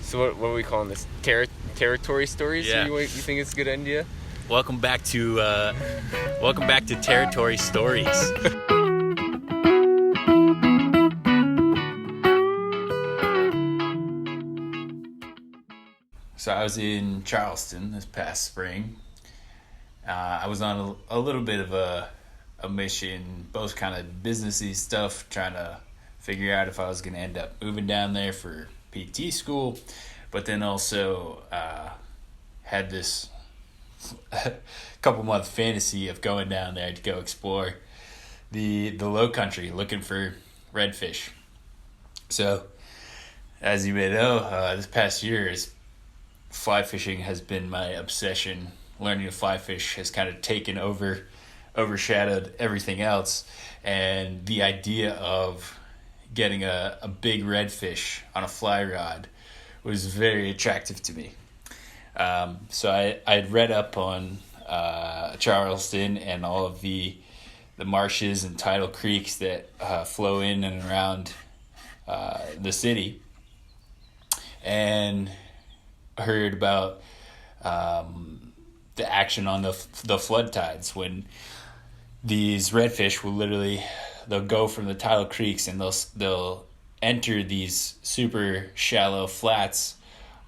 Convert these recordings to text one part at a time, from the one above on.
So what are we calling this? Territory stories? Yeah. You think it's a good idea? Welcome back to Territory Stories. So I was in Charleston this past spring. I was on a little bit of a mission, both kind of businessy stuff, trying to figure out if I was going to end up moving down there for PT school, but then also had this couple month fantasy of going down there to go explore the Lowcountry, looking for redfish. So, as you may know, this past year fly fishing has been my obsession. Learning to fly fish has kind of overshadowed everything else, and the idea of getting a big redfish on a fly rod was very attractive to me. So I'd read up on Charleston and all of the marshes and tidal creeks that flow in and around the city, and heard about the action on the flood tides when these redfish will they'll go from the tidal creeks and they'll enter these super shallow flats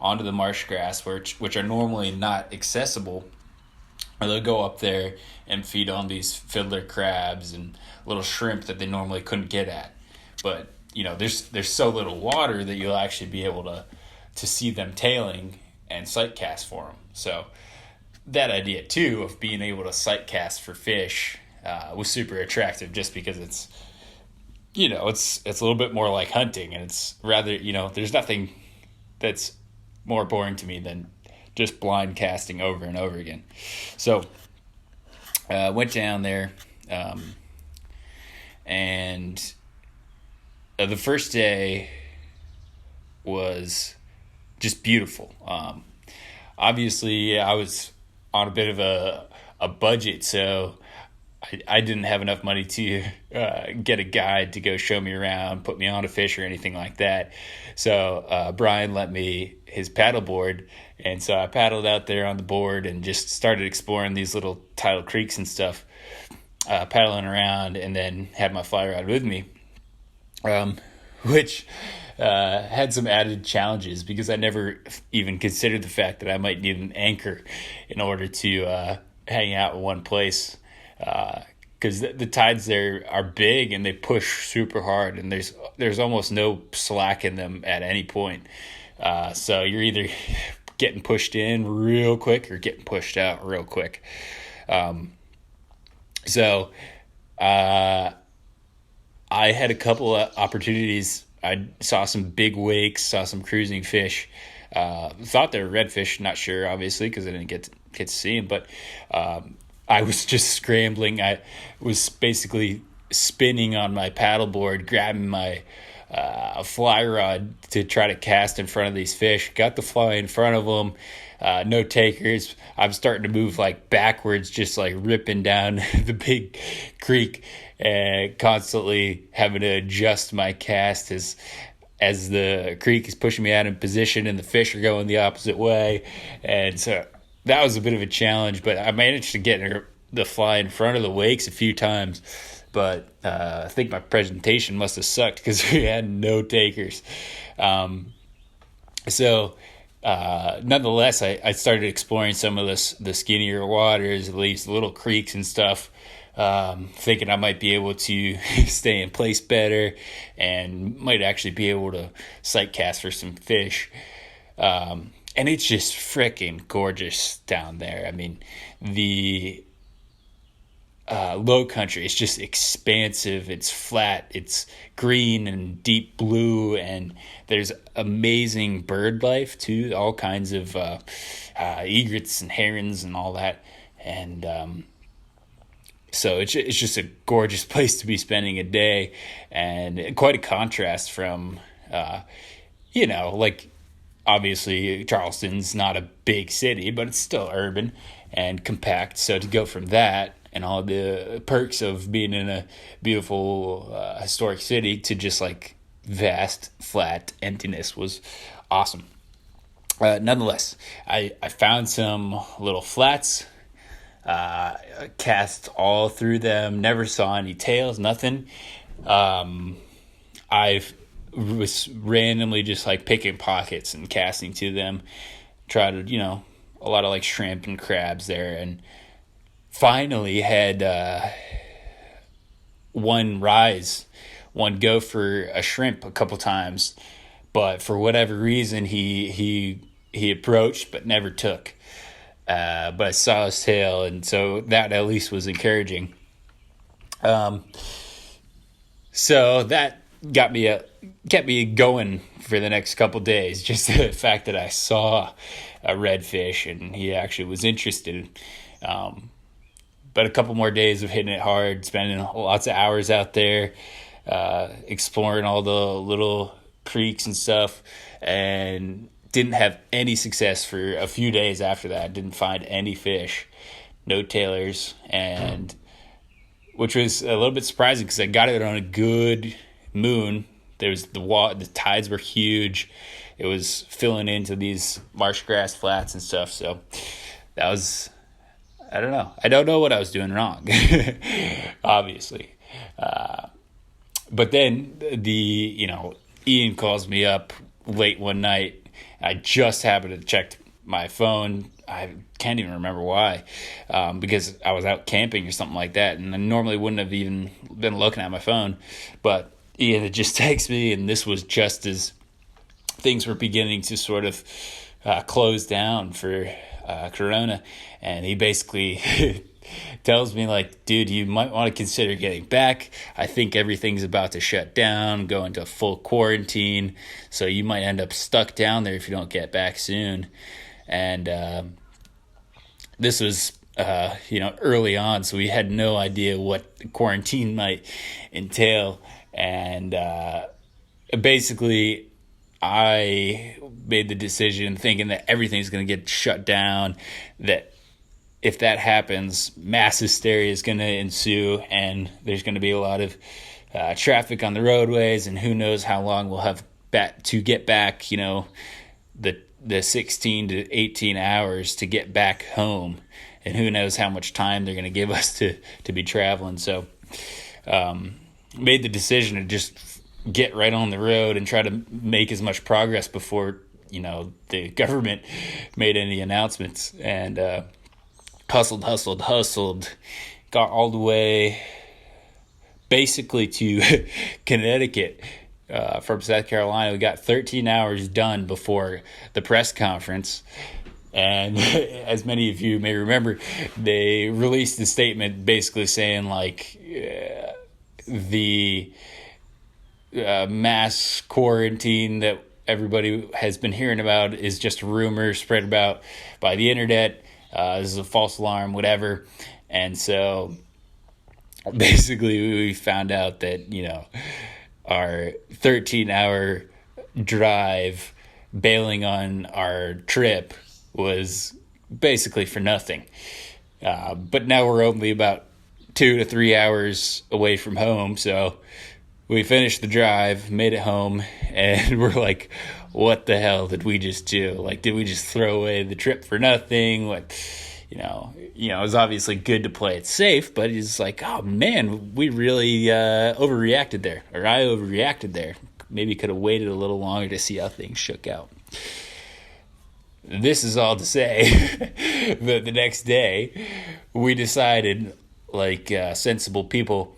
onto the marsh grass, which are normally not accessible, or they'll go up there and feed on these fiddler crabs and little shrimp that they normally couldn't get at. But there's so little water that you'll actually be able to see them tailing and sight cast for them. So that idea too of being able to sight cast for fish was super attractive, just because it's a little bit more like hunting, and it's rather, there's nothing that's more boring to me than just blind casting over and over again. So went down there, and the first day was just beautiful. Obviously I was on a bit of a budget, so I didn't have enough money to get a guide to go show me around, put me on a fish or anything like that. So Brian lent me his paddleboard, and so I paddled out there on the board and just started exploring these little tidal creeks and stuff, paddling around, and then had my fly rod with me, which had some added challenges because I never even considered the fact that I might need an anchor in order to hang out in one place. Because the tides there are big and they push super hard, and there's almost no slack in them at any point. So you're either getting pushed in real quick or getting pushed out real quick. So I had a couple of opportunities. I saw some big wakes, saw some cruising fish. Thought they were redfish, not sure, obviously, because I didn't get to see them, but I was just scrambling. I was basically spinning on my paddleboard, grabbing my fly rod to try to cast in front of these fish. Got the fly in front of them, no takers. I'm starting to move backwards, just ripping down the big creek, and constantly having to adjust my cast as the creek is pushing me out in position and the fish are going the opposite way. And so that was a bit of a challenge, but I managed to get the fly in front of the wakes a few times. But I think my presentation must have sucked because we had no takers. So nonetheless, I started exploring some of the skinnier waters, at least little creeks and stuff, thinking I might be able to stay in place better and might actually be able to sight cast for some fish. And it's just freaking gorgeous down there. I mean, the Lowcountry is just expansive. It's flat. It's green and deep blue, and there's amazing bird life too. All kinds of egrets and herons and all that. And so it's just a gorgeous place to be spending a day, and quite a contrast from, obviously Charleston's not a big city, but it's still urban and compact. So to go from that and all the perks of being in a beautiful historic city to just vast flat emptiness was awesome. nonetheless, I found some little flats, cast all through them, never saw any tails, nothing. I was randomly just like picking pockets and casting to them, tried to, a lot of like shrimp and crabs there, and finally had one go for a shrimp a couple times, but for whatever reason he approached but never took. But I saw his tail, and so that at least was encouraging. So that kept me going for the next couple days. Just the fact that I saw a redfish and he actually was interested. But a couple more days of hitting it hard, spending lots of hours out there, exploring all the little creeks and stuff, and didn't have any success for a few days after that. Didn't find any fish, no tailers, and which was a little bit surprising because I got it on a good moon. There was the tides were huge. It was filling into these marsh grass flats and stuff. So that was, I don't know. I don't know what I was doing wrong, obviously. But then Ian calls me up late one night. I just happened to check my phone. I can't even remember why, because I was out camping or something like that, and I normally wouldn't have even been looking at my phone. But Ian had just texted me, and this was just as things were beginning to sort of close down for Corona, and he basically tells me, like, dude, you might want to consider getting back. I think everything's about to shut down, go into full quarantine, so you might end up stuck down there if you don't get back soon. And this was, early on, so we had no idea what quarantine might entail. And basically, I made the decision thinking that everything's going to get shut down, that if that happens, mass hysteria is going to ensue, and there's going to be a lot of traffic on the roadways, and who knows how long we'll have to get back, the 16 to 18 hours to get back home, and who knows how much time they're going to give us to be traveling. So made the decision to just get right on the road and try to make as much progress before, the government made any announcements, and hustled, got all the way basically to Connecticut from South Carolina. We got 13 hours done before the press conference. And as many of you may remember, they released a statement basically saying, like, the mass quarantine that everybody has been hearing about is just a rumor spread about by the internet. This is a false alarm, whatever. And so basically we found out that, our 13-hour drive bailing on our trip was basically for nothing. But now we're only about 2 to 3 hours away from home. So we finished the drive, made it home, and we're like, what the hell did we just do? Like, did we just throw away the trip for nothing? What, it was obviously good to play it safe, but it's like, oh man, we really overreacted there, or I overreacted there. Maybe could have waited a little longer to see how things shook out. This is all to say that the next day we decided, like sensible people,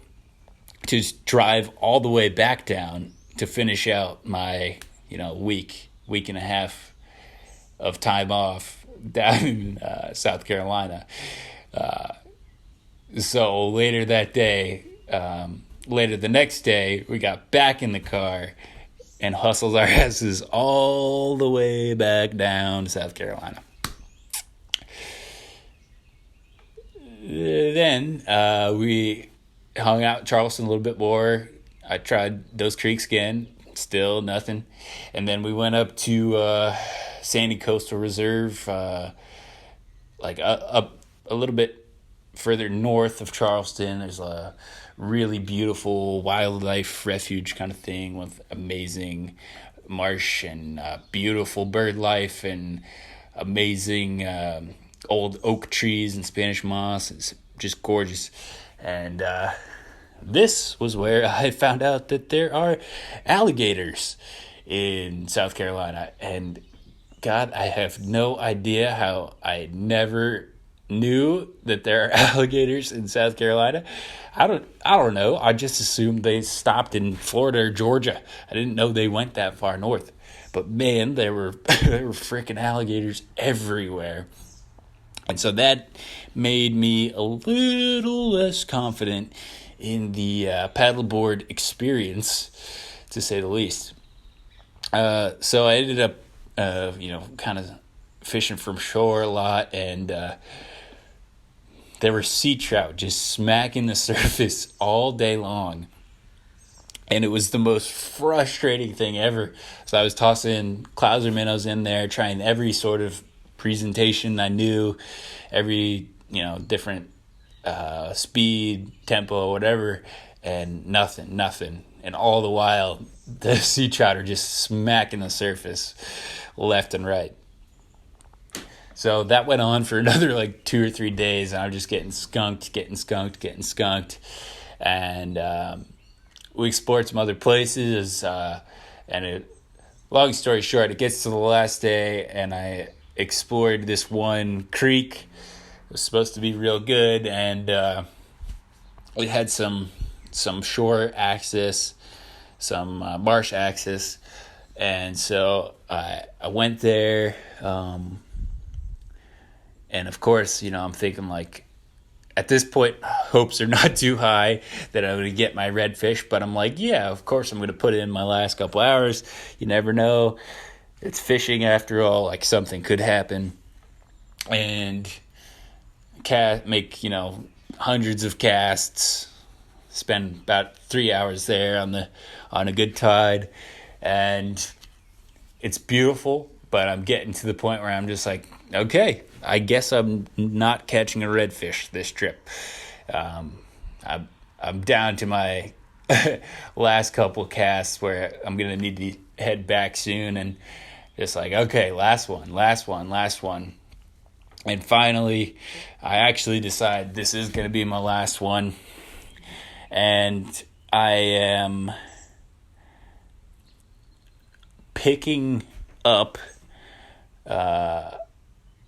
to drive all the way back down to finish out my, week and a half of time off down in South Carolina. So later the next day, we got back in the car and hustled our asses all the way back down to South Carolina. Then we hung out in Charleston a little bit more. I tried those creeks again, still nothing. And then we went up to Sandy Coastal Reserve, up a little bit further north of Charleston. There's a really beautiful wildlife refuge kind of thing with amazing marsh and beautiful bird life and amazing old oak trees and Spanish moss. It's just gorgeous. And this was where I found out that there are alligators in South Carolina. And God, I have no idea how I never knew that there are alligators in South Carolina. I don't know. I just assumed they stopped in Florida or Georgia. I didn't know they went that far north. But man, there were freaking alligators everywhere. And so that made me a little less confident in the paddleboard experience, to say the least. So I ended up, kind of fishing from shore a lot, and there were sea trout just smacking the surface all day long. And it was the most frustrating thing ever. So I was tossing clouds or minnows in there, trying every sort of presentation I knew, every, different speed, tempo, whatever, and nothing. And all the while, the sea trout are just smacking the surface left and right. So that went on for another 2 or 3 days, and I was just getting skunked. And we explored some other places, long story short, it gets to the last day, and I explored this one creek. It was supposed to be real good, and it had some shore access, some marsh access, and so I went there, and of course, I'm thinking at this point, hopes are not too high that I'm going to get my redfish, but I'm like, yeah, of course I'm going to put in my last couple hours. You never know. It's fishing after all, something could happen. And make, hundreds of casts, spend about 3 hours there on a good tide. And it's beautiful, but I'm getting to the point where I'm just okay, I guess I'm not catching a redfish this trip. I'm down to my last couple casts where I'm going to need to head back soon, and just okay, last one. And finally, I actually decide this is going to be my last one. And I am picking up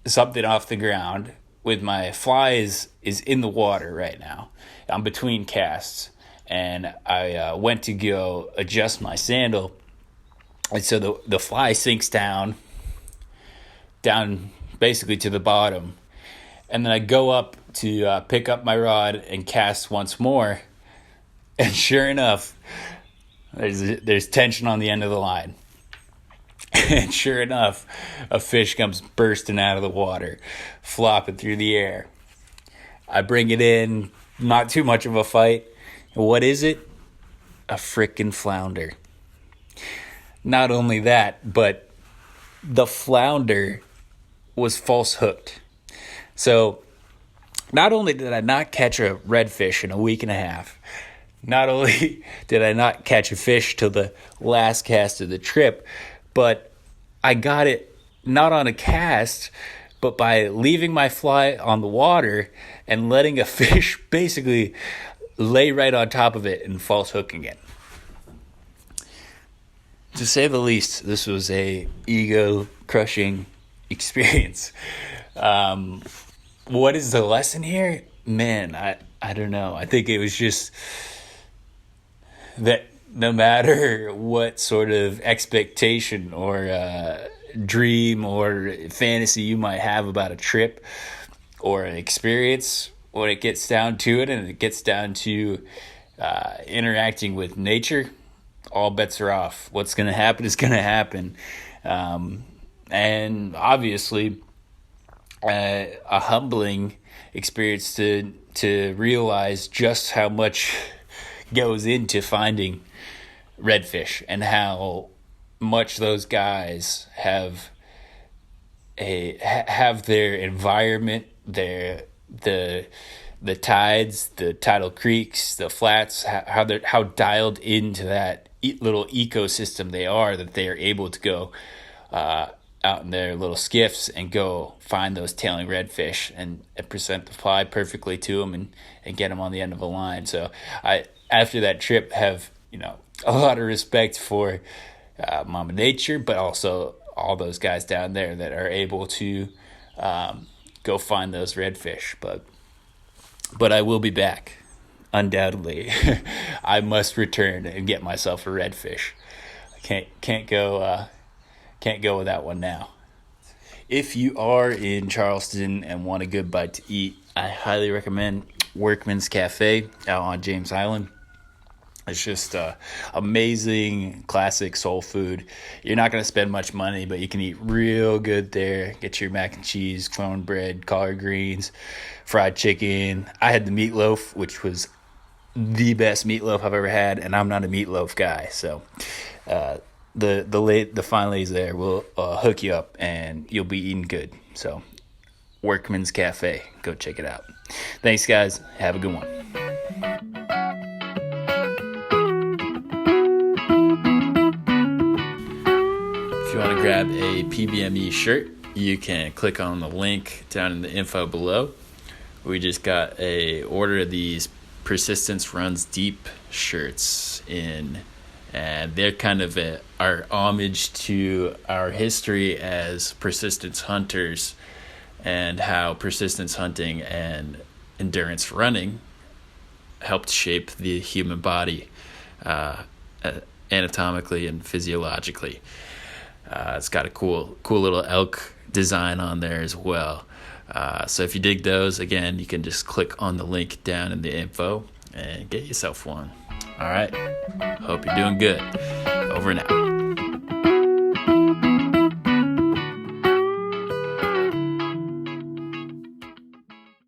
something off the ground with my fly is in the water right now. I'm between casts, and I went to go adjust my sandal, and so the fly sinks down basically to the bottom, and then I go up to pick up my rod and cast once more, and sure enough, there's tension on the end of the line. And sure enough, a fish comes bursting out of the water, flopping through the air. I bring it in, not too much of a fight. What is it? A frickin' flounder. Not only that, but the flounder was false hooked. So, not only did I not catch a redfish in a week and a half, not only did I not catch a fish till the last cast of the trip, but I got it not on a cast, but by leaving my fly on the water and letting a fish basically lay right on top of it and false hooking it. To say the least, this was a ego-crushing experience. What is the lesson here? Man, I don't know. I think it was just that no matter what sort of expectation or dream or fantasy you might have about a trip or an experience, when it gets down to it and it gets down to interacting with nature, all bets are off. What's going to happen is going to happen. And obviously, a humbling experience to realize just how much goes into finding redfish and how much those guys have their environment, the tides, the tidal creeks, the flats, how dialed into that little ecosystem they are, that they are able to go out in their little skiffs and go find those tailing redfish and present the fly perfectly to them and get them on the end of a line. So I, after that trip, have a lot of respect for Mama Nature, but also all those guys down there that are able to go find those redfish. But I will be back, undoubtedly. I must return and get myself a redfish. I can't go without one now. If you are in Charleston and want a good bite to eat, I highly recommend Workman's Cafe out on James Island. It's just amazing, classic soul food. You're not going to spend much money, but you can eat real good there. Get your mac and cheese, cornbread, collard greens, fried chicken. I had the meatloaf, which was the best meatloaf I've ever had, and I'm not a meatloaf guy. So the fine ladies there will hook you up, and you'll be eating good. So Workman's Cafe, go check it out. Thanks, guys. Have a good one. If you want to grab a PBME shirt, you can click on the link down in the info below. We just got a order of these Persistence Runs Deep shirts in, and they're kind of our homage to our history as persistence hunters and how persistence hunting and endurance running helped shape the human body anatomically and physiologically. It's got a cool little elk design on there as well. So if you dig those, again, you can just click on the link down in the info and get yourself one. All right. Hope you're doing good. Over and out.